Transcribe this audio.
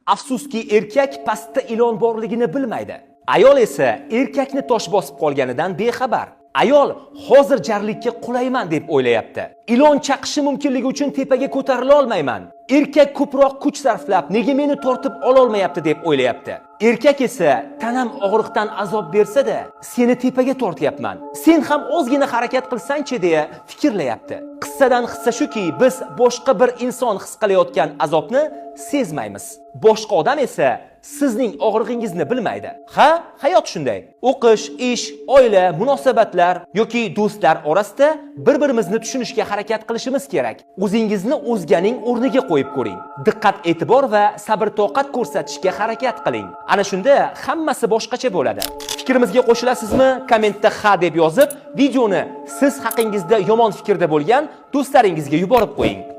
Afsuski, erkak pastda ilon borligini bilmaydi. Ayol esa erkakni tosh bosib qolganidan bexabar. Ayol hozir jarlikka qulayman deb o'ylayapti. Ilon chaqishi mumkinligi uchun tepaga ko'tarila olmayman. Erkak ko'proq kuch sarflab, nega meni tortib ola olmayapti deb o'ylayapti. Erkak esa tanam og'riqdan azob bersa-da, seni tepaga tortyapman. Sen ham ozgina harakat qilsang-chi deya fikrlayapti. Qissadan hissa shuki, biz boshqa bir inson his qilayotgan azobni sezmaymiz. Boshqa odam esa sizning og'rig'ingizni bilmaydi. Ha, hayot shunday. O'qish, ish, oila, munosabatlar yoki do'stlar orasida bir-birimizni tushunishga harakat qilishimiz kerak. O'zingizni o'zganing o'rniga qo'yib ko'ring. Diqqat, e'tibor va sabr-toqat ko'rsatishga harakat qiling. Ana shunda hammasi boshqacha bo'ladi. Fikrimizga qo'shilasizmi? Kommentda ha deb yozib, videoni siz haqingizda yomon fikrda bo'lgan do'stlaringizga yuborib qo'ying.